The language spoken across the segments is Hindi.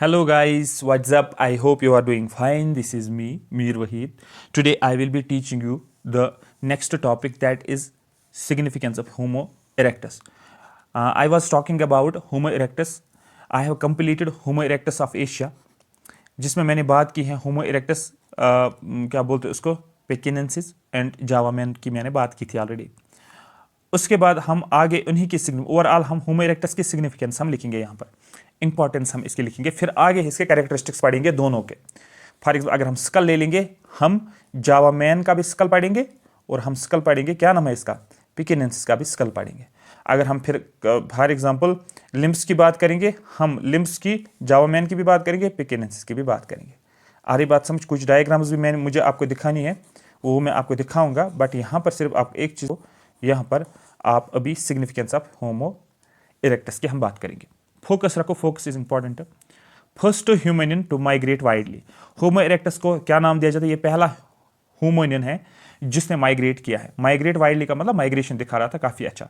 Hello guys, what's up? I hope you are doing fine. This is me, Mir Wahid. Today I will be teaching you the next topic, that is significance of Homo erectus. I was talking about Homo erectus. I have completed Homo erectus of Asia, जिसमें मैंने बात की है होमो इरेक्टस, क्या बोलते हैं उसको, पेकिनेंसिस एंड जावामैन की मैंने बात की थी ऑलरेडी। उसके बाद हम आगे उन्हीं की ओवरऑल हम होमो इरेक्टस की सिग्निफिकेंस हम लिखेंगे, यहाँ पर इंपॉर्टेंस हम इसकी लिखेंगे, फिर आगे इसके कैरेक्टरिस्टिक्स पढ़ेंगे दोनों के। फॉर एग्जाम्पल अगर हम स्कल ले लेंगे, हम जावा मैन का भी स्कल पढ़ेंगे और हम स्कल पढ़ेंगे, क्या नाम है इसका, पिकेनेंसिस का भी स्कल पढ़ेंगे। अगर हम फिर फॉर एग्जाम्पल लिम्स की बात करेंगे, हम लिम्स की जावा मैन की भी बात करेंगे, पिकेनेंसिस की भी बात करेंगे। आ रही बात समझ? कुछ डायग्राम्स भी मैंने मुझे आपको दिखानी है, वो मैं आपको दिखाऊंगा, बट यहाँ पर सिर्फ आप एक चीज़, यहाँ पर आप अभी सिग्निफिकेंस ऑफ होमो इरेक्टस की हम बात करेंगे। फोकस रखो, focus is important. First hominin to migrate widely. Homo erectus को क्या नाम दिया जाता है? ये पहला ह्यूमनियन है जिसने माइग्रेट किया है। माइग्रेट वाइडली का मतलब माइग्रेशन दिखा रहा था, काफ़ी अच्छा।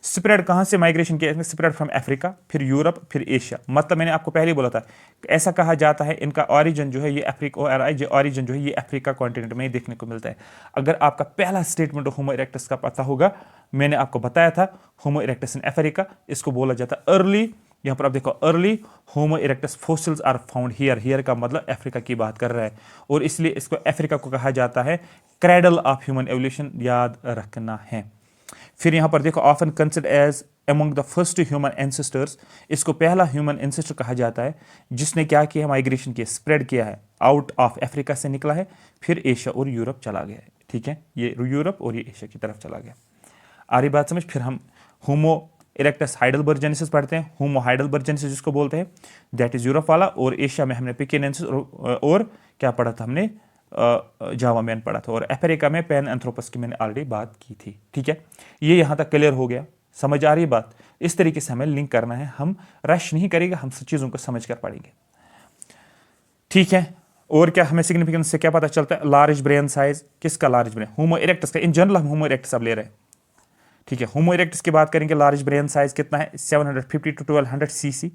स्प्रेड कहाँ से माइग्रेशन किया? स्प्रेड फ्रॉम अफ्रीका, फिर यूरोप, फिर एशिया। मतलब मैंने आपको पहले बोला था, ऐसा कहा जाता है इनका ऑरिजिन जो है ये अफ्रीका, ऑरिजिन जो है ये अफ्रीका कॉन्टिनेंट में ही देखने को मिलता है। अगर आपका पहला स्टेटमेंट होमो इरेक्टस का पता होगा, मैंने आपको बताया था होमो इरेक्टस इन अफ्रीका, इसको बोला जाता है अर्ली। यहाँ पर आप देखो, early Homo erectus fossils are found here. Here का मतलब अफ्रीका की बात कर रहा है, और इसलिए इसको अफ्रीका को कहा जाता है क्रेडल ऑफ ह्यूमन एवोल्यूशन, याद रखना है। फिर यहाँ पर देखो, often considered as among the first human ancestors, इसको पहला ह्यूमन एंसेस्टर कहा जाता है जिसने क्या किया, माइग्रेशन किया, स्प्रेड किया है, आउट ऑफ अफ्रीका से निकला है, फिर एशिया और यूरोप चला गया है। ठीक है, ये यूरोप और ये एशिया की तरफ चला गया। आ रही बात समझ? फिर हम होमो इरेक्टस हाइडलबर्जेनेसिस पढ़ते हैं। होमो हाइडलबर्जेनेसिस जिसको बोलते हैं, दैट इज यूरोप वाला, और एशिया में हमने पिकेनेंसिस और क्या पढ़ा था हमने, जावा मैन पढ़ा था, और अफ्रीका में पैन एंथ्रोपस की मैंने ऑलरेडी बात की थी। ठीक है, ये यहाँ तक क्लियर हो गया, समझ आ रही बात? इस तरीके से हमें लिंक करना है, हम रश नहीं करेंगे, हम सब चीज़ों को समझ कर पढ़ेंगे। ठीक है, और क्या हमें सिग्निफिकेंस से क्या पता चलता है? लार्ज ब्रेन साइज, किसका लार्ज ब्रेन? होमो इरेक्टस का। इन जनरल हम होमो इरेक्टस अब ले रहे हैं। ठीक है, होमो इरेक्टस की बात करेंगे, लार्ज ब्रेन साइज कितना है? 750 टू 1200 सीसी।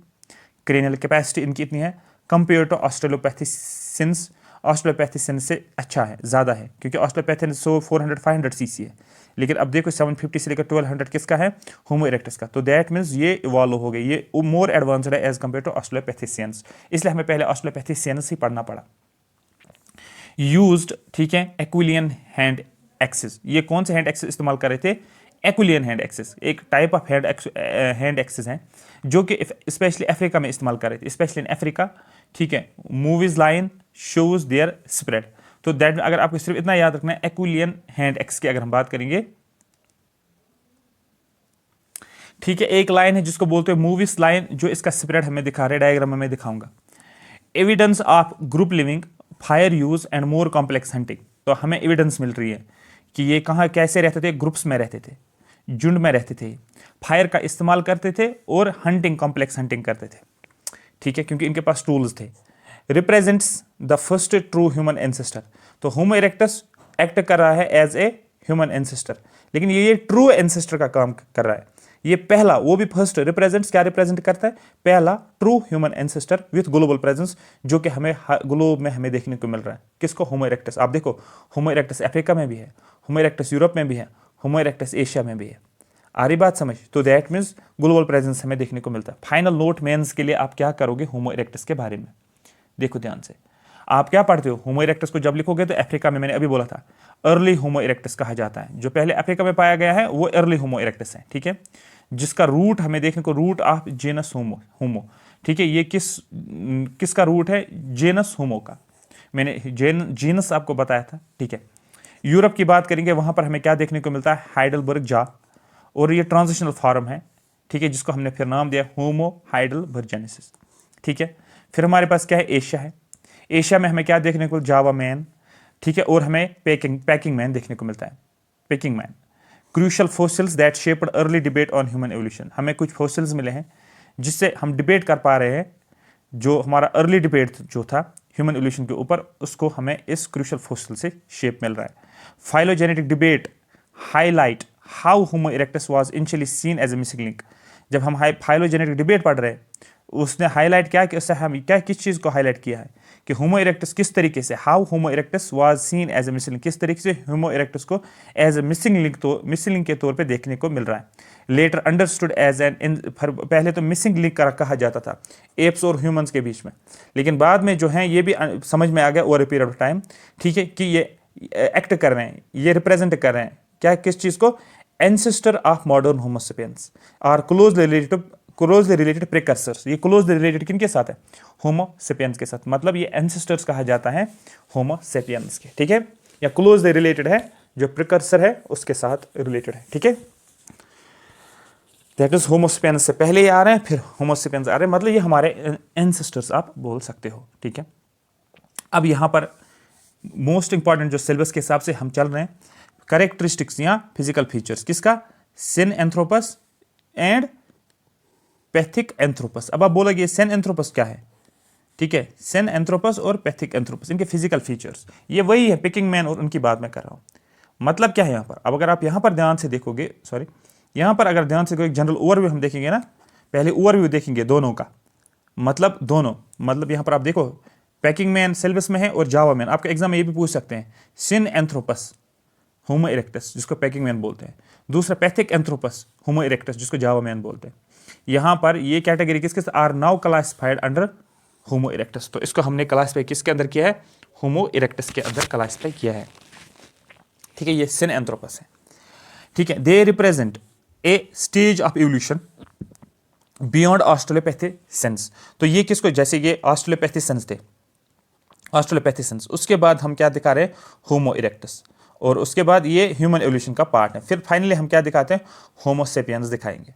क्रेनियल कैपेसिटी इनकी इतनी है, कंपेयर टू ऑस्ट्रेलोपैथिसिंस। ऑस्ट्रेलोपैथिसिंस से अच्छा है, ज़्यादा है, क्योंकि ऑस्ट्रेलोपैथिसिंस 400-500 सीसी है, लेकिन अब देखो 750 से लेकर 1200 किसका है? होमो इरेक्टस का। तो दैट मीन्स ये इवॉल्व हो गई, ये मोर एडवांस्ड है एज कंपेयर टू ऑस्ट्रेलोपैथिसिंस, इसलिए हमें पहले ऑस्ट्रेलोपैथिसिंस ही पढ़ना पड़ा। यूज्ड, ठीक है, एक्विलियन हैंड एक्सिस। ये कौन से हैंड एक्सिस इस्तेमाल कर रहे थे? एक्विलियन हैंड एक्सिस, एक टाइप ऑफ हैंड एक्सिस है जो कि स्पेशली अफ्रीका में इस्तेमाल कर रहे थे, स्पेशली इन अफ्रीका। ठीक है, movies line shows their spread. तो दैट, अगर आपको सिर्फ इतना याद रखना है, एक्विलियन हैंड एक्सिस की अगर हम बात करेंगे, ठीक है, एक लाइन है जिसको बोलते हैं मूवीज लाइन, जो इसका स्प्रेड हमें दिखा रहे, डायग्राम में मैं दिखाऊंगा। Evidence of group living, fire use and more complex hunting. तो हमें एविडेंस मिल रही है कि ये कहाँ कैसे रहते थे, ग्रुप्स में रहते थे, झुंड में रहते थे, फायर का इस्तेमाल करते थे और हंटिंग, कॉम्प्लेक्स हंटिंग करते थे। ठीक है, क्योंकि इनके पास टूल्स थे। Represents the first true human ancestor. तो होमो इरेक्टस एक्ट कर रहा है एज ए ह्यूमन एंसेस्टर, लेकिन ये ट्रू एंसेस्टर का काम कर रहा है। ये पहला, वो भी फर्स्ट, रिप्रेजेंट्स क्या रिप्रेजेंट करता है? पहला true human ancestor with global presence, जो कि हमें ग्लोब में हमें देखने को मिल रहा है। किसको? होमो इरेक्टस। आप देखो, होमो इरेक्टस अफ्रीका में भी है, होमो इरेक्टस यूरोप में भी है, होमो इरेक्टस एशिया में भी है। आ रही बात समझ? तो दैट मीन्स ग्लोबल प्रेजेंस हमें देखने को मिलता है। फाइनल नोट मेंस के लिए आप क्या करोगे होमो इरेक्टस के बारे में? देखो ध्यान से, आप क्या पढ़ते हो? होमो इरेक्टस को जब लिखोगे तो अफ्रीका में, मैंने अभी बोला था, अर्ली होमो इरेक्टस कहा जाता है। जो पहले अफ्रीका में पाया गया है वो अर्ली होमो इरेक्टस है। ठीक है, जिसका रूट हमें देखने को, रूट ऑफ जेनस होमो। ठीक है, ये किसका रूट है? जेनस होमो का। मैंने जीनस आपको बताया था। ठीक है, यूरोप की बात करेंगे, वहां पर हमें क्या देखने को मिलता है? हाइडलबर्ग जा, और ये ट्रांजिशनल फॉर्म है। ठीक है, जिसको हमने फिर नाम दिया होमो हाइडलबर्जेनेसिस। ठीक है, फिर हमारे पास क्या है? एशिया है। एशिया में हमें क्या देखने को? जावा मैन। ठीक है, और हमें पैकिंग मैन देखने को मिलता है, Peking man. Crucial fossils that shaped early debate on human evolution. हमें कुछ फोसिल्स मिले हैं जिससे हम डिबेट कर पा रहे हैं, जो हमारा अर्ली डिबेट जो था ह्यूमन एवोल्यूशन के ऊपर, उसको हमें इस क्रूशल फोसिल से शेप मिल रहा है। Phylogenetic debate highlight how Homo erectus was initially seen as a missing link. जब हम फाइलोजेनेटिक डिबेट पढ़ रहे हैं उसने हाईलाइट क्या कि उससे हम क्या किस चीज़ को हाईलाइट किया है कि होमो इरेक्टस किस तरीके से, how Homo erectus was seen as a missing link, किस तरीके से होमो इरेक्टस को as a missing link missing link के तौर पे देखने को मिल रहा है। लेटर अंडरस्टूड एज एन, पहले तो मिसिंग लिंक कहा जाता था एप्स और ह्यूमंस के बीच में, लेकिन बाद में जो है ये भी समझ में आ गया over a period of time, ठीक है, कि ये एक्ट कर रहे हैं, ये रिप्रेजेंट कर रहे हैं क्या, किस चीज़ को, ancestor of modern Homo sapiens are closely related precursors. ये क्लोजली रिलेटेड किनके साथ है, होमो सेपियंस के साथ, मतलब ये एंसेस्टर्स कहा जाता है होमो सेपियंस के, ठीक है, या क्लोजली रिलेटेड है, जो प्रिकर्सर है उसके साथ रिलेटेड है, ठीक है। दैट इज होमो सेपियंस से पहले ही आ रहे हैं, फिर होमो सेपियंस आ रहे हैं, मतलब ये हमारे एंसेस्टर्स आप बोल सकते हो, ठीक है। अब यहाँ पर मोस्ट इंपॉर्टेंट जो सिलेबस के हिसाब से हम चल रहे हैं, करेक्टरिस्टिक्स या फिजिकल फीचर्स किसका, सिन एंथ्रोपस एंड पैथिक एंथ्रोपस। अब आप बोलोगे सेन एंथ्रोपस क्या है, ठीक है, सेन एंथ्रोपस और पैथिक एंथ्रोपस, इनके फिजिकल फीचर्स ये वही है, पिकिंग मैन और उनकी बात मैं कर रहा हूँ। मतलब क्या है यहाँ पर, अब अगर आप यहाँ पर ध्यान से देखोगे, सॉरी यहाँ पर अगर ध्यान से कोई जनरल ओवरव्यू हम देखेंगे ना, पहले ओवरव्यू देखेंगे दोनों का, मतलब दोनों, मतलब यहाँ पर आप देखो पैकिंग मैन सिलेबस में है और जावा मैन, आपका एग्जाम में ये भी पूछ सकते हैं, सिन एंथ्रोपस होमो इरेक्टस जिसको पैकिंग मैन बोलते हैं, दूसरा पैथिक एंथ्रोपस होमो इरेक्टस जिसको जावा मैन बोलते हैं। यहाँ पर ये कैटेगरी किसके are now classified under Homo erectus, तो इसको हमने क्लासिफाई किसके अंदर किया है, होमो इरेक्टस के अंदर क्लासिफाई किया है, ठीक है। ये सिन एंथ्रोपस है, ठीक है। They represent a stage of evolution beyond australopithecines, तो ये किसको, जैसे ये ऑस्ट्रेलोपैथिसेंस थे, ऑस्ट्रेलोपैथिसेंस, उसके बाद हम क्या दिखा रहे हैं, होमो इरेक्टस, और उसके बाद ये ह्यूमन एवोल्यूशन का पार्ट है, फिर फाइनली हम क्या दिखाते हैं, होमो सेपियंस दिखाएंगे।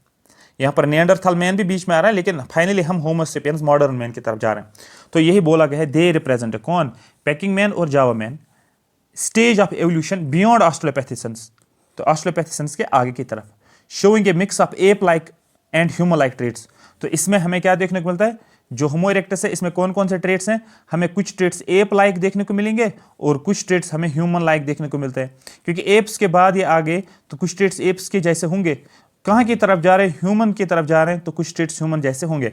यहाँ पर निएंडरथल मैन भी बीच में आ रहा है, लेकिन फाइनली हम होमो सेपियंस मॉडर्न मैन की तरफ जा रहे हैं। तो यही बोला गया है, दे रिप्रेजेंट कौन, पैकिंग मैन और Java man, stage of evolution beyond australopithecines, तो ऑस्ट्रेलोपैथिसेंस के आगे की तरफ, showing a mix of ape like and human like traits. तो इसमें हमें क्या देखने को मिलता है, जो होमो इरेक्टस है इसमें कौन कौन से ट्रेट्स हैं, हमें कुछ ट्रेट्स एप लाइक देखने को मिलेंगे और कुछ ट्रेट्स हमें ह्यूमन लाइक देखने को मिलते हैं, क्योंकि एप्स के बाद ये आगे तो कुछ ट्रेट्स एप्स के जैसे होंगे, कहाँ की तरफ जा रहे हैं, ह्यूमन की तरफ जा रहे हैं, तो कुछ ट्रेट्स ह्यूमन जैसे होंगे,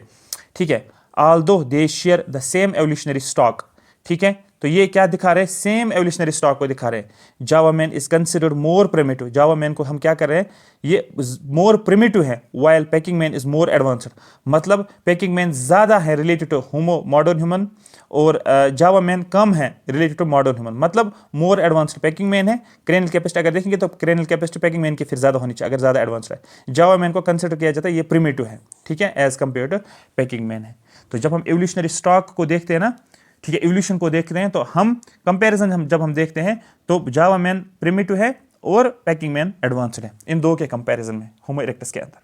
ठीक है। Although they share the same evolutionary stock, ठीक है, तो ये क्या दिखा रहे हैं, सेम एवोल्यूशनरी स्टॉक को दिखा रहे हैं। Java man is considered more primitive, Java man को हम क्या कर रहे हैं, ये मोर प्रिमिटिव है, while Peking man is more advanced, मतलब पैकिंग मैन ज्यादा है related to Homo modern human, और जावा मैन कम है रिलेटेड टू मॉडर्न ह्यूमन, मतलब मोर एडवांस्ड पैकिंग मैन है। क्रेनियल कैपेसिटी अगर देखेंगे तो क्रेनियल कैपेसिटी पैकिंग मैन की फिर ज्यादा होनी चाहिए, अगर ज्यादा एडवांस्ड है। जावा मैन को कंसिडर किया जाता है ये प्रिमिटिव है, ठीक है, as compare to Peking man है। तो जब हम एवोल्यूशनरी स्टॉक को देखते हैं ना, ठीक है, एवोल्यूशन को देखते हैं, तो हम कंपैरिजन जब हम देखते हैं तो जावा मैन प्रिमिटिव है और पैकिंग मैन एडवांस्ड है, इन दो के कंपैरिजन में होमो इरेक्टस के अंदर।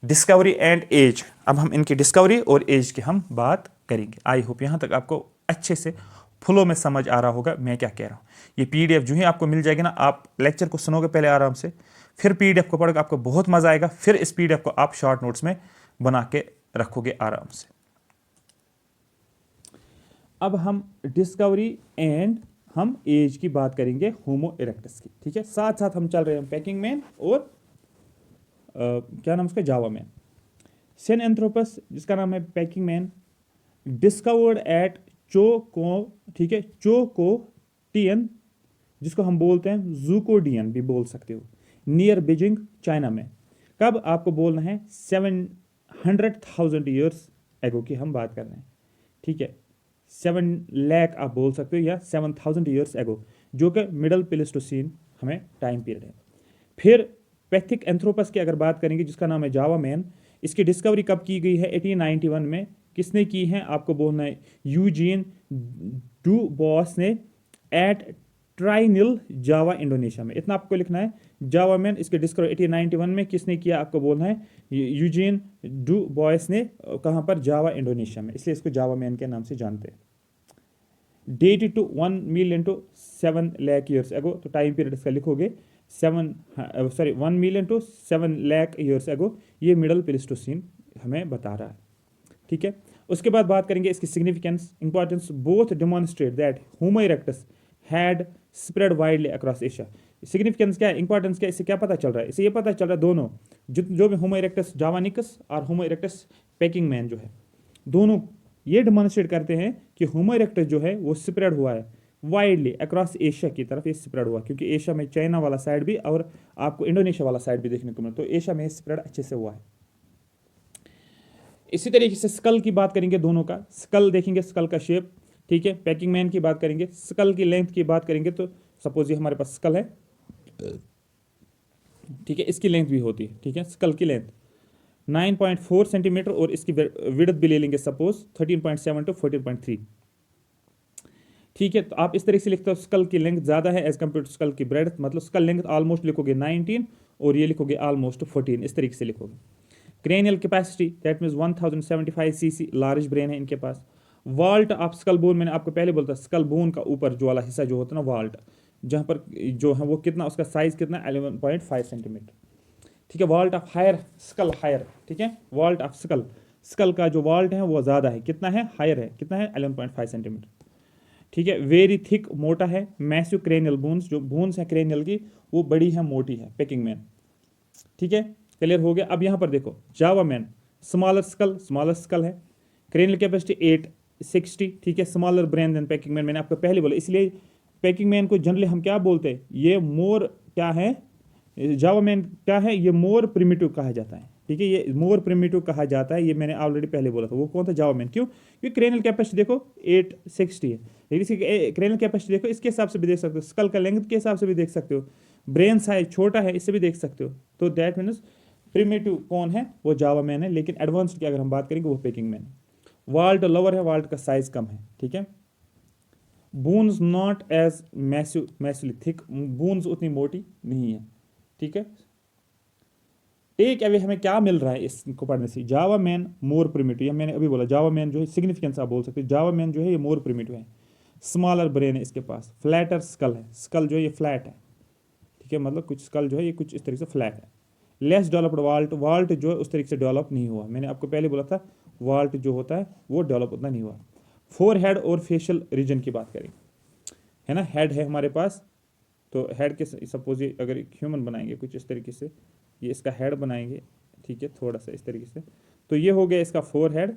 डिस्कवरी एंड एज, अब हम इनकी डिस्कवरी और एज की हम बात करेंगे। आई होप यहाँ तक आपको अच्छे से फ्लो में समझ आ रहा होगा मैं क्या कह रहा हूँ। ये पीडीएफ जो ही आपको मिल जाएगी ना, आप लेक्चर को सुनोगे पहले आराम से, फिर पीडीएफ को पढ़ोगे, आपको बहुत मजा आएगा, फिर इस पीडीएफ को आप शॉर्ट नोट्स में बना के रखोगे आराम से। अब हम डिस्कवरी एंड हम एज की बात करेंगे होमो इरेक्टस की, ठीक है। साथ साथ हम चल रहे हैं पैकिंग मैन और क्या नाम उसका, जावा मैन। सेन एंथ्रोपस जिसका नाम है पैकिंग मैन, डिस्कवर्ड एट चोको, ठीक है, चोकोटियन, जिसको हम बोलते हैं जूकोडियन भी बोल सकते हो, नियर बीजिंग चाइना में। कब आपको बोलना है, 700,000 ईयर्स एगो की हम बात कर रहे हैं, ठीक है, 7 लाख आप बोल सकते हो, या 7,000 ईयर्स एगो, जो कि मिडल प्लेस्टोसीन हमें टाइम पीरियड है। फिर पैथिक एंथ्रोपस की अगर बात करेंगे जिसका नाम है जावा मैन, इसकी डिस्कवरी कब की गई है, 1891 में। किसने की है, आपको बोलना है यूजीन डू बॉस ने, एट ट्राइनिल जावा इंडोनेशिया में, इतना आपको लिखना है। जावा मैन इसके डिस्कवरी 1891 में किसने किया, आपको बोलना है यूजीन डू बॉयस ने, कहाँ पर, जावा इंडोनेशिया में, इसलिए इसको जावा मैन के नाम से जानते हैं। Dated to 1 million to 7 lakh years ago, तो टाइम पीरियड इसका लिखोगे 1 मिलियन टू 7 लाख ईयर्स एगो, ये मिडल प्लेस्टोसीन हमें बता रहा है, ठीक है। उसके बाद बात करेंगे इसकी significance, importance, both demonstrate that homo erectus had spread widely across Asia. Significance क्या है, इंपॉर्टेंस क्या है, इससे क्या पता चल रहा है, इससे ये पता चल रहा है दोनों जो भी होमो इरेक्टस जावानिकस और होमो इरेक्टस पेकिंग मैन जो है, दोनों ये डिमॉन्स्ट्रेट करते हैं कि होमो इरेक्टस जो है वो स्प्रेड हुआ है वाइडली अक्रॉस एशिया की तरफ, ये स्प्रेड हुआ क्योंकि एशिया में चाइना वाला साइड भी और आपको इंडोनेशिया वाला साइड भी देखने को मिला, तो एशिया में स्प्रेड अच्छे से हुआ है। इसी तरीके से स्कल की बात करेंगे, दोनों का स्कल देखेंगे, स्कल का शेप, ठीक है। पैकिंग मैन की बात करेंगे, स्कल की लेंथ की बात करेंगे, तो सपोज ये हमारे पास स्कल है, ठीक है, इसकी लेंथ भी होती है, ठीक है, स्कल की लेंथ 9.4 सेंटीमीटर और इसकी विड्थ भी ले लेंगे सपोज 13.7 टू 14.3, ठीक है। तो आप इस तरीके से लिखते हो स्कल की लेंथ ज़्यादा है एज कम्पेयर टू स्कल की ब्रेड्थ, मतलब स्कल लेंथ ऑलमोस्ट लिखोगे 19 और ये लिखोगे ऑलमोस्ट 14, इस तरीके से लिखोगे। Cranial capacity that means 1075 CC, large brain है इनके पास। वाल्ट ऑफ स्कल बोन, मैंने आपको पहले बोलता स्कल बोन का ऊपर जो वाला हिस्सा जो होता है ना वाल्ट, जहाँ पर जो है वो कितना, उसका साइज कितना 11.5 सेंटीमीटर, ठीक है। Vault of higher skull higher, ठीक है, वाल्ट ऑफ स्कल, स्कल का जो वाल्ट है वो ज़्यादा है, कितना है, हायर है, कितना है 11.5 सेंटीमीटर, ठीक है। वेरी थिक, मोटा है। मैसिव क्रेनियल बोन्स, जो बोन्स है क्रेनियल की वो बड़ी है, मोटी है, पेकिंग मैन, ठीक है, क्लियर हो गया। अब यहाँ पर देखो जावा मैन, स्मॉलर स्कल है, क्रेनियल कैपेसिटी 860, ठीक है, smaller brain than Peking man, मैंने आपको पहले बोला, इसलिए पैकिंग मैन को जनरली हम क्या बोलते हैं, ये मोर क्या है, जावा मैन क्या है, ये मोर प्रिमिटिव कहा जाता है, ठीक है, ये मोर प्रिमिटिव कहा जाता है, ये मैंने ऑलरेडी पहले बोला था। वो कौन था, जावा मैन, क्यों, क्योंकि क्रेनियल कैपेसिटी देखो 860 है, लेकिन इसकी क्रेनियल कैपेसिटी देखो, इसके हिसाब से भी देख सकते हो, स्कल का लेंथ के हिसाब से भी देख सकते हो, ब्रेन साइज छोटा है इससे भी देख सकते हो, तो दैट मीन्स प्रिमिटिव कौन है, वो जावा मैन है, लेकिन एडवांस्ड की अगर हम बात करेंगे वो पेकिंग मैन है। वाल्ट लोअर है, वाल्ट का साइज कम है, ठीक है। Bones not as massively thick, bones उतनी मोटी नहीं है, ठीक है। टेक अवे हमें क्या मिल रहा है इसको पढ़ने से, जावा मैन मोर प्रिमिटिव, या मैंने अभी बोला जावा मैन जो है सिग्निफिकेंस आप बोल सकते हो, जावा मैन जो है ये मोर प्रिमिटिव है, स्मॉलर ब्रेन है इसके पास, फ्लैटर स्कल है, स्कल जो है ये फ्लैट है, ठीक है, मतलब कुछ स्कल जो है ये कुछ इस तरीके से फ्लैट है। लेस डेवलप्ड वाल्ट, वाल्ट जो है उस तरीके से डेवलप नहीं हुआ, मैंने आपको पहले बोला था वाल्ट जो होता है वो डेवलप उतना नहीं हुआ। फोर हेड और फेशियल रीजन की बात करें, है ना, हेड है हमारे पास, तो हेड के सपोज ये अगर एक ह्यूमन बनाएंगे कुछ इस तरीके से, ये इसका हेड बनाएंगे, ठीक है, थोड़ा सा इस तरीके से, तो ये हो गया इसका फोर हेड,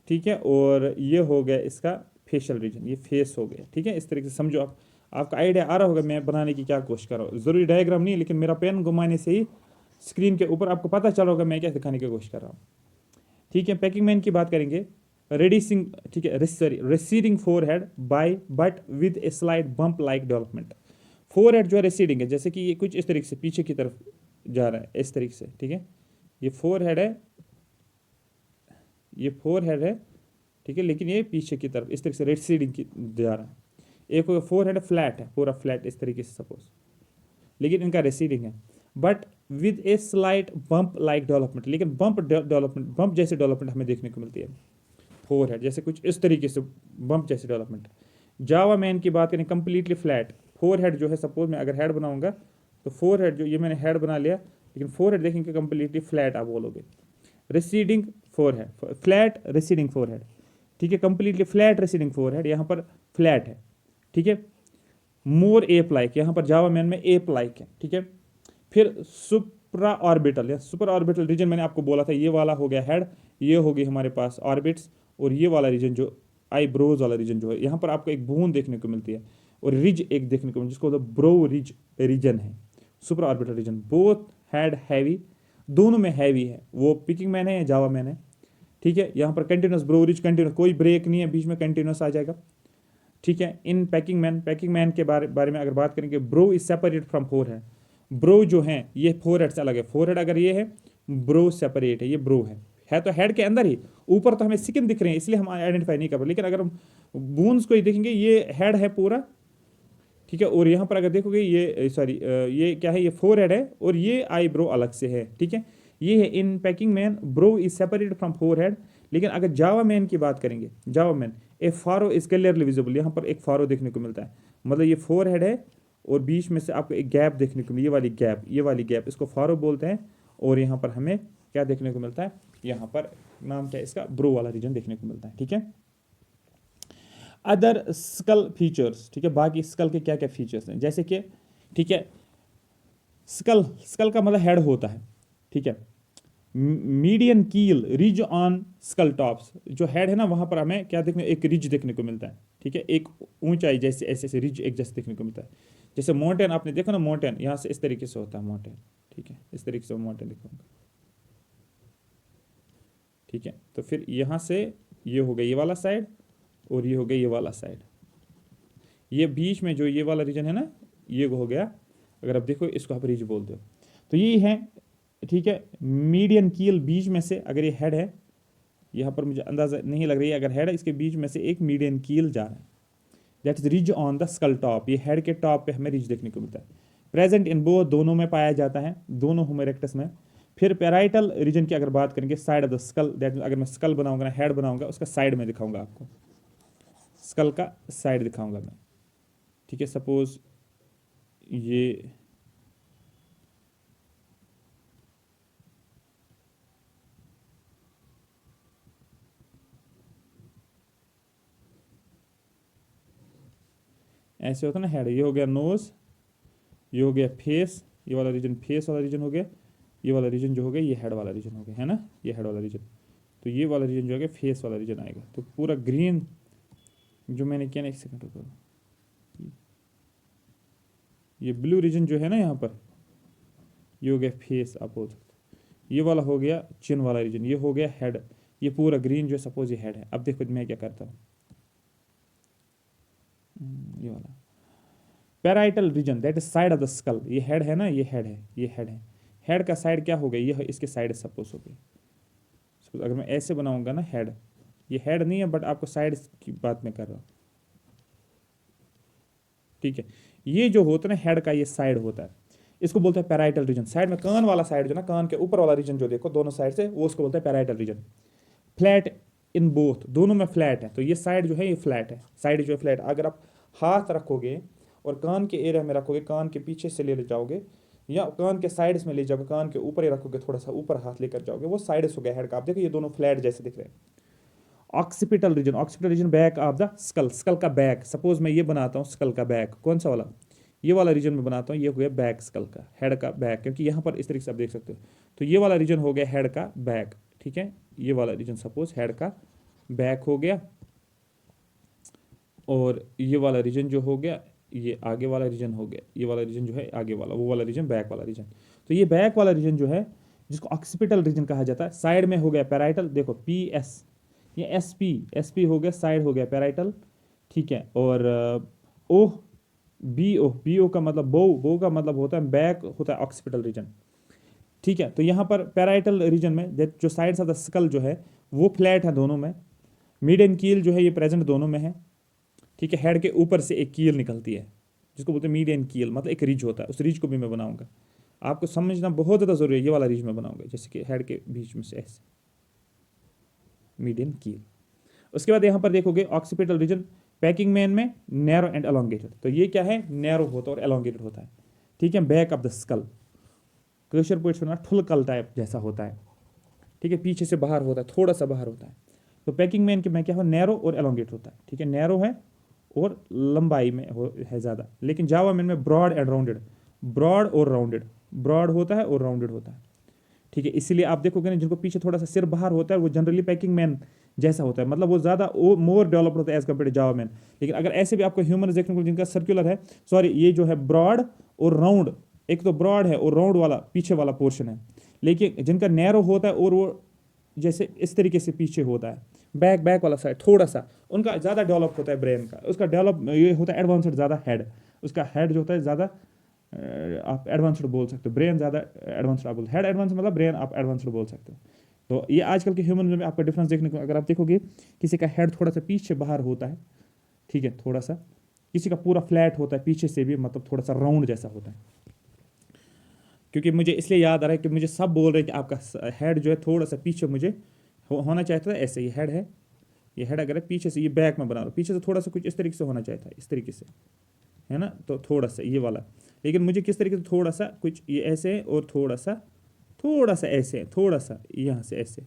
ठीक है, और ये हो गया इसका फेशियल रीजन, ये फेस हो गया, ठीक है। इस तरीके से समझो आप, आपका आइडिया आ रहा होगा मैं बनाने की क्या कोशिश कर रहा हूँ, ज़रूरी डायग्राम नहीं, लेकिन मेरा पेन घुमाने से ही स्क्रीन के ऊपर आपको पता चल रहा होगा मैं क्या दिखाने की कोशिश कर रहा हूँ, ठीक है। पैकिंग मैन की बात करेंगे, रेडिसिंग, ठीक है, sorry receding forehead by but with a slight bump like development. Forehead जो है रेसीडिंग है, जैसे कि ये कुछ इस तरीके से पीछे की तरफ जा रहा है इस तरीके से, ठीक है, ये फोर हेड है, ये फोर हेड है, ठीक है, लेकिन ये पीछे की तरफ इस तरीके से रेसीडिंग की जा रहा है। एक फोर हेड फ्लैट है, पूरा फ्लैट इस तरीके से सपोज, लेकिन इनका रेसीडिंग है, but with a slight bump like development, लेकिन बम्प डेवलपमेंट, बम्प जैसे डेवलपमेंट हमें देखने को मिलती है फोर हेड, जैसे कुछ इस तरीके से बम्प जैसे डेवलपमेंट। जावा मैन की बात करें कंप्लीटली फ्लैट, फोर हेड जो है सपोज मैं अगर हेड बनाऊंगा तो फोर हेड जो ये मैंने हेड बना लिया, लेकिन फोर हेड देखेंगे कंप्लीटली फ्लैट आप बोलोगे। Receding four head, flat receding four head, ठीक है, completely flat receding four head, यहाँ पर फ्लैट है, ठीक है। मोर एप लाइक, यहाँ पर जावा मैन में एप लाइक है, ठीक है। फिर सुप्रा ऑर्बिटल या सुपर ऑर्बिटल रीजन, मैंने आपको बोला था ये वाला हो गया हेड, ये हो गई हमारे पास ऑर्बिट्स, और ये वाला रीजन जो आईब्रोज वाला रीजन जो है, यहाँ पर आपको एक बूंद देखने को मिलती है और रिज एक देखने को मिलती है, जिसको ब्रो रिज रीजन है, super orbital region. Both head heavy, दोनों में हैवी है, वो पिकिंग मैन है या जावा मैन है, ठीक है। यहाँ पर कंटिन्यूस ब्रो रिज कंटिन्यूस, कोई ब्रेक नहीं है, बीच में कंटिन्यूस आ जाएगा, ठीक है। इन पैकिंग मैन के बारे में अगर बात करेंगे, bro is separate from four head, bro जो है ये फोर हेड से अलग है, फोर हेड अगर ये है, ब्रो सेपरेट है, ये ब्रो है तो हेड के अंदर ही, ऊपर तो हमें स्किन दिख रहे हैं इसलिए हम आइडेंटिफाई नहीं कर पाए, लेकिन अगर हम बोन्स को ही देखेंगे ये हेड है पूरा, ठीक है। और यहाँ पर अगर देखोगे ये सॉरी ये क्या है, ये फोर हेड है और ये आई ब्रो अलग से है, ठीक है। ये है in Peking man, brow is separated from forehead. लेकिन अगर जावा मैन की बात करेंगे, Java man a furrow is clearly visible, यहाँ पर एक फारो देखने को मिलता है, मतलब ये फोर हेड है और बीच में से आपको एक गैप देखने को मिली, ये वाली गैप इसको फारो बोलते हैं। और यहाँ पर हमें क्या देखने को मिलता है, यहाँ पर नाम क्या है इसका, ब्रो वाला रीजन देखने को मिलता है, ठीक है। अदर स्कल फीचर्स, ठीक है, बाकी स्कल के क्या क्या फीचर्स हैं, जैसे कि, ठीक है, स्कल, स्कल का मतलब हेड होता है, ठीक है, मीडियन कील रिज ऑन स्कल टॉप्स, जो हेड है ना वहां पर हमें क्या देखने, एक रिज देखने को मिलता है, ठीक है, एक ऊंचाई जैसे ऐसे ऐसे रिज एक जैसे देखने को मिलता है, जैसे माउंटेन आपने देखा ना, माउंटेन यहाँ से इस तरीके से होता है माउंटेन, ठीक है, इस तरीके से माउंटेन दिखाऊंगा, ठीक है, तो फिर यहाँ से ये हो गया ये वाला साइड और ये हो गया ये वाला साइड, ये बीच में जो ये वाला रीजन है ना, ये हो गया, अगर आप देखो इसको आप रिज बोलते हो, तो ये है, ठीक है, मीडियन कील बीच में से, अगर ये हेड है, यहाँ पर मुझे अंदाजा नहीं लग रही है, अगर हेड है इसके बीच में से एक मीडियन कील जा रहा है, that is ridge on the skull top, ये हेड के टॉप पे हमें रिज देखने को मिलता है, प्रेजेंट इन बोथ, दोनों में पाया जाता है, दोनों होमो इरेक्टस में। फिर पैराइटल रीजन की अगर बात करेंगे, side of the school, that अगर मैं स्कल बनाऊंगा ना, हेड बनाऊंगा, उसका साइड में दिखाऊंगा आपको, स्कल का साइड दिखाऊंगा मैं, ठीक है, सपोज ये ऐसे होता है ना हेड, ये हो गया नोज, ये हो गया फेस, ये वाला रीजन फेस वाला रीजन हो गया, ये वाला रीजन जो हो गया ये हेड वाला रीजन हो गया, है ना, ये हेड वाला रीजन, तो ये वाला रीजन जो है फेस वाला रीजन आएगा, तो पूरा ग्रीन जो मैंने किया ना, एक सेकंड रुको, ये ब्लू रीजन जो है ना यहाँ पर, ये हो गया फेस, आप बोल सकते हो, ये वाला हो गया चिन वाला रीजन, ये हो गया हेड, ये पूरा ग्रीन जो है सपोज ये हेड है। अब देखो मैं क्या करता हूँ, ये वाला parietal region, that is side of the skull, ये हेड है ना, ये हेड है, ये हेड है, हेड का साइड क्या हो गया, ये इसके साइड सपोज हो गई, सपोज अगर मैं ऐसे बनाऊंगा ना हेड, ये हेड नहीं है बट आपको साइड की बात मैं कर रहा हूँ, ठीक है, ये जो होता है ना हेड का ये साइड होता है, इसको बोलते हैं पैराइटल रीजन, साइड में कान वाला साइड जो ना, कान के ऊपर वाला रीजन जो देखो दोनों साइड से, वो उसको बोलते हैं parietal region. Flat in both, दोनों में फ्लैट है, तो ये साइड जो है ये फ्लैट है, साइड जो है फ्लैट, अगर आप हाथ रखोगे और कान के एरिया में रखोगे, कान के पीछे से ले जाओगे या कान के साइड्स में ले जाओगे, कान के ऊपर ही रखोगे, थोड़ा सा ऊपर हाथ लेकर जाओगे, वो साइड्स हो गया हेड का, आप देखो ये दोनों फ्लैट जैसे दिख रहे हैं। Occipital region, occipital region back of the skull, skull का बैक, सपोज मैं ये बनाता हूँ स्कल का बैक, कौन सा वाला, ये वाला रीजन में बनाता हूँ, ये हो गया बैक स्कल का, हेड का बैक, क्योंकि यहाँ पर इस तरीके से आप देख सकते हो, तो ये वाला रीजन हो गया हेड का बैक, ठीक है, ये वाला रीजन सपोज हेड का बैक हो गया, और ये वाला रीजन जो हो गया ये आगे वाला रीजन हो गया, ये वाला रीजन जो है आगे वाला, वो वाला रीजन बैक वाला रीजन, तो ये बैक वाला रीजन जो है जिसको ऑक्सीपिटल रीजन कहा जाता है, साइड में हो गया पैराइटल, देखो पी एस, ये एस पी हो गया, साइड हो गया पैराइटल, ठीक है, और ओ बी ओ का मतलब बो का मतलब होता है बैक, होता है ऑक्सीपिटल रीजन, ठीक है, तो यहाँ पर पैराइटल रीजन में जो साइड्स ऑफ द स्कल जो है वो फ्लैट है दोनों में, मिड एंड कील जो है ये प्रेजेंट दोनों में है, ठीक है, हेड के ऊपर से एक कील निकलती है जिसको बोलते हैं मीडियन कील, मतलब एक रिज होता है, उस रिज को भी मैं बनाऊंगा, आपको समझना बहुत ज़्यादा जरूरी है, ये वाला रिज मैं बनाऊंगा, जैसे कि हेड के बीच में से ऐसे मीडियन कील। उसके बाद यहाँ पर देखोगे ऑक्सीपिटल रीजन पैकिंग मैन में नैरो एंड एलोंगेटेड, तो ये क्या है, नैरो होता है और एलोंगेटेड होता है, ठीक है, back of the school, question point सुना, ठुलकल टाइप जैसा होता है, ठीक है, पीछे से बाहर होता है, थोड़ा सा बाहर होता है, तो पैकिंग मैन के में क्या हो, नैरो और एलोंगेट होता है, ठीक है, नैरो है और लंबाई में है ज़्यादा, लेकिन जावा मैन में ब्रॉड एंड राउंडेड, ब्रॉड और राउंडेड, ब्रॉड होता है और राउंडेड होता है, ठीक है, इसीलिए आप देखोगे ना जिनको पीछे थोड़ा सा सिर बाहर होता है वो जनरली पैकिंग मैन जैसा होता है, मतलब वो ज़्यादा मोर डेवलप्ड होता है as compare to Java man. लेकिन अगर ऐसे भी आपको ह्यूमन देखने को जिनका सर्कुलर है, सॉरी ये जो है ब्रॉड और राउंड, एक तो ब्रॉड है और राउंड वाला पीछे वाला पोर्शन है, लेकिन जिनका नैरो होता है और वो जैसे इस तरीके से पीछे होता है, बैक वाला साइड थोड़ा सा उनका ज़्यादा डेवलप होता है ब्रेन का, उसका डेवलप ये होता है एडवांस्ड ज़्यादा हेड, उसका हेड जो होता है ज़्यादा आप एडवांस्ड बोल सकते हो, ब्रेन ज़्यादा एडवांस्ड आप बोल, हेड एडवांस मतलब ब्रेन आप एडवांस्ड बोल सकते हो। तो ये आजकल के ह्यूमन में आपका डिफरेंस देखने को, अगर आप देखोगे किसी का हेड थोड़ा सा पीछे बाहर होता है, ठीक है, थोड़ा सा, किसी का पूरा फ्लैट होता है पीछे से भी, मतलब थोड़ा सा राउंड जैसा होता है, क्योंकि मुझे इसलिए याद आ रहा है कि मुझे सब बोल रहे हैं कि आपका हेड जो है थोड़ा सा पीछे मुझे होना चाहता था, ऐसे ये हेड है, ये हेड अगर है पीछे से, ये बैक में बना रहा हूँ, पीछे से थोड़ा सा कुछ इस तरीके से होना चाहता है, इस तरीके से, है ना, तो थोड़ा सा ये वाला, लेकिन मुझे किस तरीके से थोड़ा सा कुछ ये ऐसे है और थोड़ा सा ऐसे है, थोड़ा सा यहाँ से ऐसे,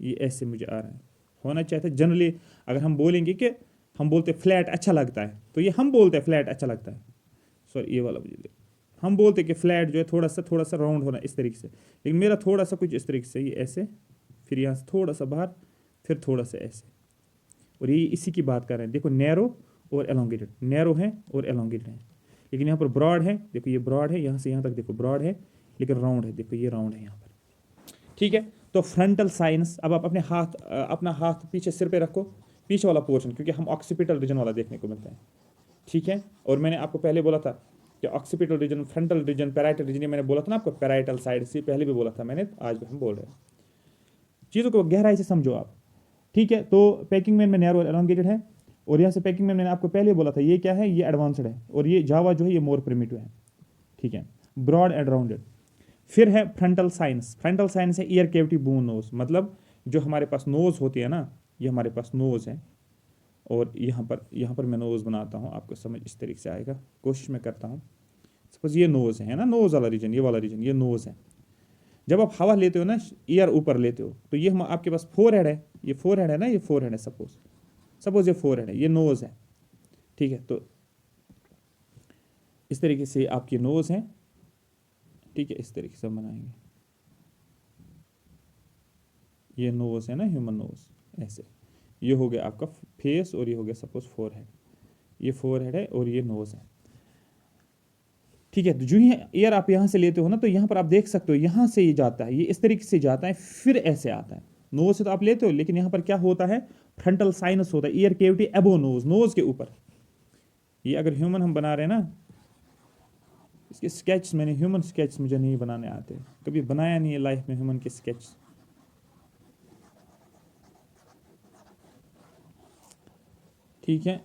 ये ऐसे मुझे आ रहा है, होना चाहता है जनरली। अगर हम बोलेंगे कि हम बोलते फ्लैट अच्छा लगता है, तो ये हम बोलते हैं फ्लैट अच्छा लगता है, सॉरी ये वाला मुझे, हम बोलते कि फ्लैट जो है थोड़ा सा राउंड होना इस तरीके से, लेकिन मेरा थोड़ा सा कुछ इस तरीके से, ये ऐसे, फिर यहाँ से थोड़ा सा बाहर, फिर थोड़ा सा ऐसे, और ये इसी की बात कर रहे हैं। देखो नैरो और एलोंगेटेड, नैरो है और एलोंगेटेड है, लेकिन यहाँ पर ब्रॉड है, देखो ये ब्रॉड है, यहाँ से यहाँ तक देखो ब्रॉड है, लेकिन राउंड है, देखो ये राउंड है यहाँ पर, ठीक है। तो फ्रंटल साइनस, अब आप अपना हाथ पीछे सिर पे रखो, पीछे वाला पोर्शन, क्योंकि हम ऑक्सीपिटल रीजन वाला देखने को मिलता है, ठीक है। और मैंने आपको पहले बोला था कि occipital region, frontal region, parietal region, ये मैंने बोला था ना आपको, पैराइटल साइड से पहले भी बोला था मैंने, आज भी हम बोल रहे हैं। चीज़ों को गहराई से समझो आप, ठीक है। तो पैकिंग मैन में नैरो और एलोंगेटेड है, और यहाँ से पैकिंग मैन मैंने आपको पहले बोला था ये क्या है, ये एडवांस्ड है, और ये जावा जो है ये मोर प्रिमिटिव है, ठीक है, ब्रॉड एंड राउंडेड। फिर है फ्रंटल साइनस, फ्रंटल साइनस है ईयर कैविटी बोन नोज, मतलब जो हमारे पास नोज होती है ना, ये हमारे पास नोज है, और यहाँ पर मैं नोज बनाता हूँ, आपको समझ इस तरीके से आएगा, कोशिश मैं करता हूँ। सपोज ये नोज है ना, नोज वाला रीजन, ये वाला रीजन, ये नोज है। जब आप हवा लेते हो ना, ईयर ऊपर लेते हो, तो ये हम आपके पास फोरहेड है, ये फोरहेड है ना, ये फोरहेड है, सपोज ये फोरहेड है, ये नोज है, ठीक है। तो इस तरीके से आपकी नोज है, ठीक है, इस तरीके से हम बनाएंगे, ये नोज है ना, ह्यूमन नोज, ऐसे, ये हो गया आपका फेस, और ये हो गया सपोज फोरहेड, ये फोरहेड है और ये नोज है, ठीक है। तो जो ही एयर आप यहाँ से लेते हो ना, तो यहाँ पर आप देख सकते हो, यहाँ से ये जाता है, ये इस तरीके से जाता है, फिर ऐसे आता है, नोज से तो आप लेते हो, लेकिन यहाँ पर क्या होता है, फ्रंटल साइनस होता है, ईयर कैविटी एबो नोज, नोज के ऊपर। ये अगर ह्यूमन हम बना रहे हैं ना, इसके स्केच, मैंने ह्यूमन स्केच मुझे नहीं बनाने आते, कभी बनाया नहीं है लाइफ में ह्यूमन के स्केच, ठीक है।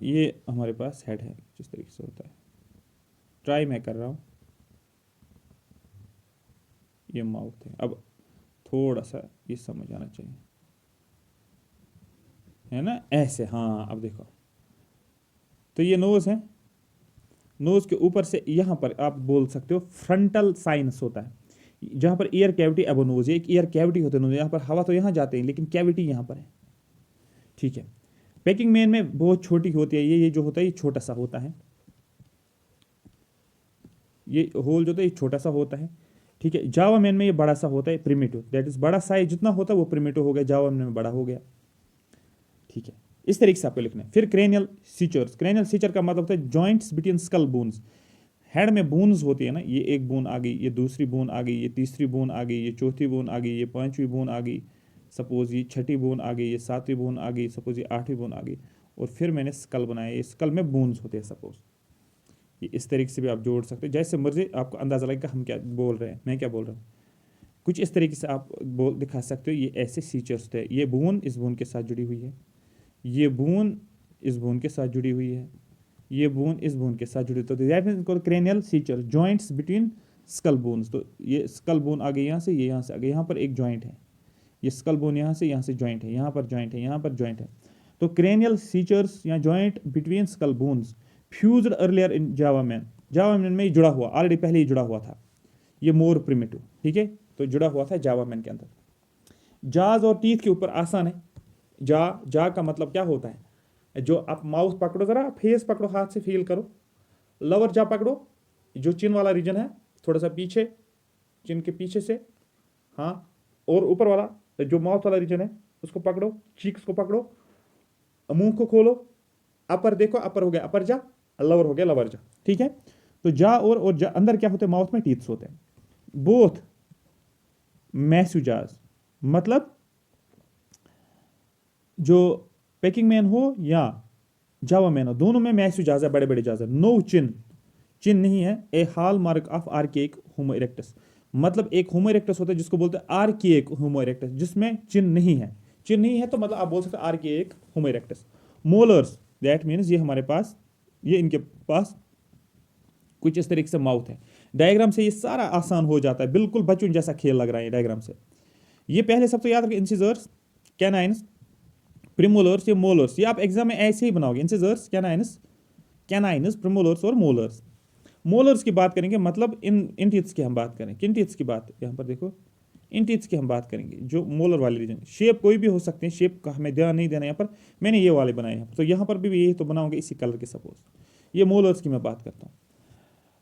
ये हमारे पास हेड है, जिस तरीके से होता है, ट्राई मैं कर रहा हूँ, ये माउथ है। अब थोड़ा सा ये समझ आना चाहिए, है ना, ऐसे, हाँ अब देखो, तो ये नोज है, नोज के ऊपर से यहाँ पर आप बोल सकते हो फ्रंटल साइनस होता है, जहाँ पर ईयर कैविटी अब नोज है, एक ईयर कैविटी होती है नोज, यहाँ पर हवा तो यहाँ जाते हैं, लेकिन कैविटी यहाँ पर है, ठीक है। पैकिंग मैन में बहुत छोटी होती है, ये जो होता है ये छोटा सा होता है, ये होल जो होता है ये छोटा सा होता है, ठीक है। जावा मैन में ये बड़ा सा होता है, प्रिमिटिव, दैट इज बड़ा साइज जितना होता है वो प्रिमिटिव हो गया, जावा मैन में बड़ा हो गया, ठीक है। इस तरीके से आपको लिखना है। फिर क्रेनियल सीचर्स, क्रेनियल सीचर का मतलब होता है joints between skull bones, head में बोन्स होती है ना, ये एक बोन आ गई, ये दूसरी बोन आ गई, ये तीसरी बोन आ गई, ये चौथी बोन आ गई, ये पांचवी बोन आ गई, सपोज ये छठी बोन आ गई, ये सातवीं बोन आ गई, सपोज ये आठवीं बोन आ गई, और फिर मैंने स्कल बनाया, ये स्कल में बोन्स होते हैं सपोज, ये इस तरीके से भी आप जोड़ सकते हो, जैसे मर्जी आपको अंदाजा लगेगा हम क्या बोल रहे हैं, मैं क्या बोल रहा हूँ, कुछ इस तरीके से आप बोल दिखा सकते हो। ये ऐसे फीचर्स थे, ये बोन इस बोन के साथ जुड़ी हुई है, ये बोन इस बोन के साथ जुड़ी हुई है, ये बोन इस बोन के साथ जुड़ी, तो that means cranial feature, joints between skull bones. तो ये स्कल बोन आ गई यहाँ से, ये यहाँ से आ गई, यहाँ पर एक जॉइंट है, ये स्कल बोन यहाँ से जॉइंट है, यहाँ पर जॉइंट है, यहाँ पर जॉइंट है। तो क्रेनियल फीचर्स या joint between skull bones fused earlier in Java man, Java man में जुड़ा हुआ, ऑलरेडी पहले ही जुड़ा हुआ था, ये मोर प्रिमिटिव, ठीक है, तो जुड़ा हुआ था जावा मैन के अंदर। जाज और टीथ के ऊपर आसान है, जा का मतलब क्या होता है, जो आप माउथ पकड़ो, जरा फेस पकड़ो, हाथ से फील करो, लवर जा पकड़ो, जो चिन वाला रीजन है थोड़ा सा पीछे, चिन के पीछे से, हाँ, और ऊपर वाला जो माउथ वाला रीजन है उसको पकड़ो, चीक्स को पकड़ो, मुंह को खोलो, अपर देखो, अपर हो गया अपर जा, लवर हो गया लवर जा, ठीक है। तो जा और जा, अंदर क्या होते हैं, माउथ में टीथ्स होते हैं, बोथ मैसिव जाज, मतलब जो पैकिंग मैन हो या जावा मैन हो, दोनों में मैसिव जाज है, बड़े बड़े जाज है। नो चिन, चिन नहीं है, a hallmark of archaic homo erectus, मतलब एक होमो इरेक्टस होता है जिसको बोलते हैं आर्किक होमो इरेक्टस, जिसमें चिन नहीं है, चिन नहीं है तो मतलब आप बोल सकते हैं archaic homo erectus. Molars, that means ये हमारे पास, ये इनके पास कुछ इस तरीके से माउथ है। डायग्राम से ये सारा आसान हो जाता है, बिल्कुल बच्चों जैसा खेल लग रहा है डायग्राम से। ये पहले सब तो याद रखें, इंसिजर्स, कैनाइन्स, प्रीमोलर्स, ये मोलर्स, ये आप एग्जाम में ऐसे ही बनाओगे, इंसिजर्स, कैनाइन्स, प्रीमोलर्स और मोलर्स। मोलर्स की बात करेंगे, मतलब इन टीथ्स की हम बात करें, किन टीथ्स की बात, यहाँ पर देखो, इन टीथ्स की हम बात करेंगे, जो मोलर वाले रीजन। शेप कोई भी हो सकते हैं, शेप का हमें ध्यान नहीं देना यहाँ पर। मैंने ये वाले बनाए हैं, तो यहाँ पर भी यही तो बनाऊंगा इसी कलर के। सपोज ये मोलर्स की मैं बात करता हूँ।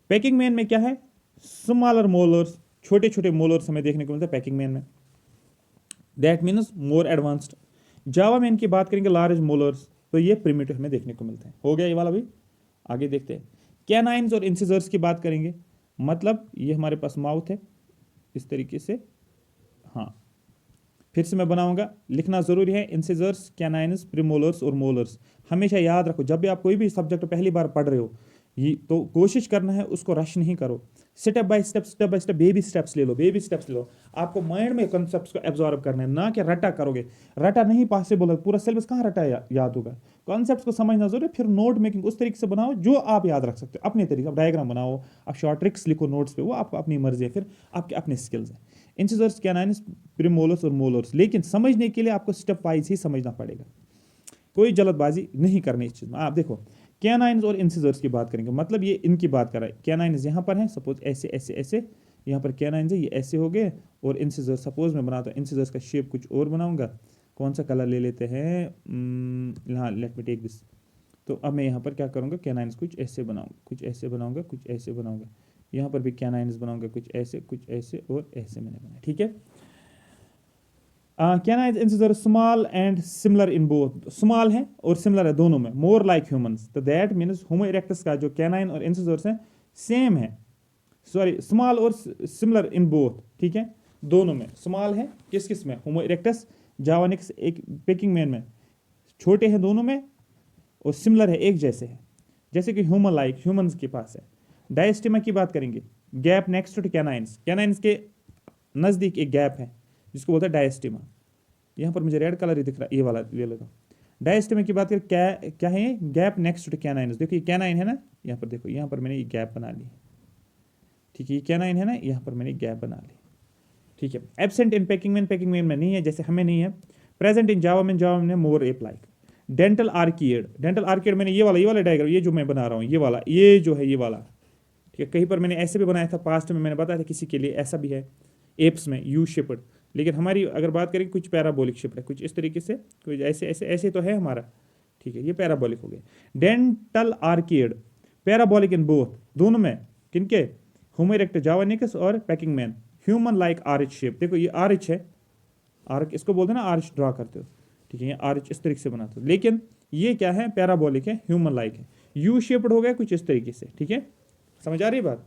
पैकिंग मैन में क्या है, स्मॉलर मोलर्स, छोटे छोटे मोलर्स हमें देखने को मिलता है पैकिंग मैन में। That means more advanced. Java में इनकी बात करेंगे लार्ज मोलर्स, तो ये प्रिमिटिव हमें देखने को मिलते हैं। हो गया ये वाला भी। आगे देखते हैं कैनाइन्स और इंसिजर्स की बात करेंगे। मतलब ये हमारे पास माउथ है इस तरीके से। हाँ, फिर से मैं बनाऊंगा, लिखना जरूरी है। इंसिजर्स, कैनाइन्स, प्रीमोलर्स और मोलर्स। हमेशा याद रखो, जब भी आप कोई भी सब्जेक्ट पहली बार पढ़ रहे हो, ये तो कोशिश करना है उसको रश नहीं करो। Step by step baby steps ले लो, बेबी स्टेप्स ले लो। आपको माइंड में कॉन्सेप्ट्स को एब्जॉर्ब करना है, ना कि रटा करोगे। रटा नहीं पॉसिबल है, पूरा सिलेबस कहाँ रटा याद होगा। कॉन्सेप्ट्स को समझना जरूरी है, फिर नोट मेकिंग उस तरीके से बनाओ जो आप याद रख सकते हो अपने तरीके। आप डायग्राम बनाओ, आप शॉर्ट ट्रिक्स लिखो नोट्स पे, वो आपको अपनी मर्जी है, फिर आपके अपने स्किल्स हैं। इंसिजर्स, कैनाइन्स, प्रीमोलर्स और मोलर्स, लेकिन समझने के लिए आपको स्टेप वाइज ही समझना पड़ेगा, कोई जल्दबाजी नहीं करनी इस चीज़ में। आप देखो कैनाइन्स और इंसिजर्स की बात करेंगे, मतलब ये इनकी बात कर रहा है। कैनाइन्स यहाँ पर है, सपोज ऐसे ऐसे ऐसे, यहाँ पर कैनाइन्स है, ये ऐसे हो गए। और इंसिजर्स सपोज मैं बनाता हूँ, इंसिजर्स का शेप कुछ और बनाऊंगा। कौन सा कलर ले लेते हैं, हाँ लेट मी टेक दिस। तो अब मैं यहाँ पर क्या करूँगा, कैनाइन्स कुछ ऐसे बनाऊंगा, कुछ ऐसे बनाऊंगा, कुछ ऐसे बनाऊंगा। यहाँ पर भी कैनाइन्स बनाऊंगा, कुछ ऐसे और ऐसे मैंने बनाया। ठीक है। Canines incisors small and similar in both, small है और सिमिलर है दोनों में, मोर लाइक ह्यूमंस। तो दैट मीन्स होमो इरेक्टस का जो कैनाइन और इंसिजर्स हैं सेम है, सॉरी स्मॉल और सिमिलर इन बोथ। ठीक है, दोनों में स्मॉल है। किस किस में, होमो इरेक्टस, जावानिक्स, एक पैकिंग मैन में। छोटे हैं दोनों में और सिमिलर है, एक जैसे है, जैसे कि ह्यूमन लाइक ह्यूमंस के पास है। डायस्टेमा की बात करेंगे, gap next to canines, canines के नज़दीक एक गैप है जिसको बोलते हैं डायस्टेमा। यहाँ पर मुझे रेड कलर ही दिख रहा है, ये वाला ले लेगा। डायस्टेमा की बात करें, क्या है, गैप नेक्स्ट टू कैनाइन्स। देखो ये कैनाइन है ना, यहाँ पर देखो, यहाँ पर मैंने ये गैप बना ली। ठीक है, ये कैनाइन है ना, यहाँ पर मैंने गैप बना ली। ठीक है। एब्सेंट इन पैकिंग मैन में नहीं है, जैसे हमें नहीं है। प्रेजेंट इन जावा में मोर एप लाइक। डेंटल आर्किड मैंने ये वाला डायग्राम, ये जो मैं बना रहा हूँ, ये वाला, ये जो है ये वाला। ठीक है, कहीं पर मैंने ऐसे भी बनाया था पास्ट में, मैंने बताया था किसी के लिए ऐसा भी है एप्स में, यू शेप्ड। लेकिन हमारी अगर बात करें, कुछ पैराबोलिक शेप्ड है, कुछ इस तरीके से, कुछ ऐसे ऐसे ऐसे तो है हमारा। ठीक है, ये पैराबोलिक हो गया। डेंटल आर्किड, पैराबोलिक इन बोथ, दोनों में। किनके, होमो इरेक्टस, जावानिकस और packing man. Human like arch shape, देखो ये आर्च है, आर्क इसको बोलते हैं ना, आर्च ड्रा करते हो। ठीक है, ये आर्च इस तरीके से बनाते हो, लेकिन ये क्या है, पैराबोलिक है, ह्यूमन लाइक है। यू शेप्ड हो गया कुछ इस तरीके से। ठीक है, समझ आ रही बात।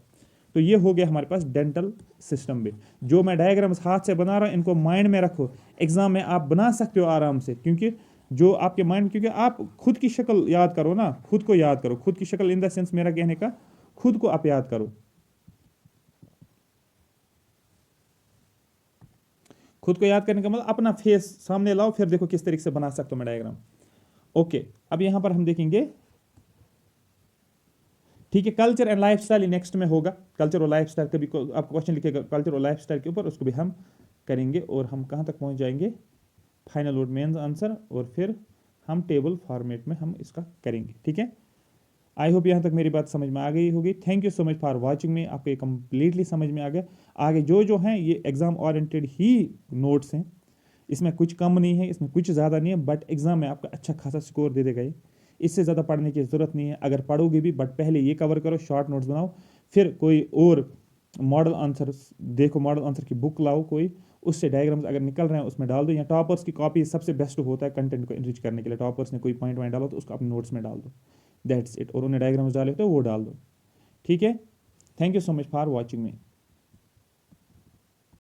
तो ये हो गया हमारे पास डेंटल सिस्टम में। जो मैं डायग्राम्स हाथ से बना रहा हूँ, इनको माइंड में रखो, एग्जाम में आप बना सकते हो आराम से, क्योंकि जो आपके माइंड, क्योंकि आप खुद की शक्ल याद करो ना, खुद को याद करो, खुद की शक्ल इन द सेंस मेरा कहने का, खुद को आप याद करो, खुद को याद करने का मतलब अपना फेस सामने लाओ, फिर देखो किस तरीके से बना सकता हूं मैं डायग्राम। ओके, अब यहां पर हम देखेंगे। ठीक है, कल्चर एंड लाइफस्टाइल नेक्स्ट में होगा। कल्चर और लाइफस्टाइल कभी आपको क्वेश्चन लिखेगा कल्चर और लाइफस्टाइल के ऊपर, उसको भी हम करेंगे। और हम कहां तक पहुंच जाएंगे, फाइनल और मेन आंसर, और फिर हम टेबल फॉर्मेट में हम इसका करेंगे। ठीक है, आई होप यहाँ तक मेरी बात समझ में आ गई होगी। Thank you so much for watching में, आपको ये कंप्लीटली समझ में आ गया। आगे जो हैं ये एग्जाम ओरिएंटेड ही नोट्स हैं, इसमें कुछ कम नहीं है, इसमें कुछ ज़्यादा नहीं है, बट एग्जाम में आपका अच्छा खासा स्कोर दे देगा ये। इससे ज़्यादा पढ़ने की ज़रूरत नहीं है, अगर पढ़ोगे भी, बट पहले ये कवर करो, शॉर्ट नोट्स बनाओ, फिर कोई और मॉडल आंसर देखो, मॉडल आंसर की बुक लाओ कोई, उससे डायग्राम्स अगर निकल रहे हैं उसमें डाल दो, या टॉपर्स की कॉपी सबसे बेस्ट होता है कंटेंट को इनरिच करने के लिए। टॉपर्स ने कोई पॉइंट वाइंट डालो तो उसको अपने नोट्स में डाल दो, दैट्स इट। और उन्हें डायग्राम्स डाले तो वो डाल दो। ठीक है, thank you so much for watching me.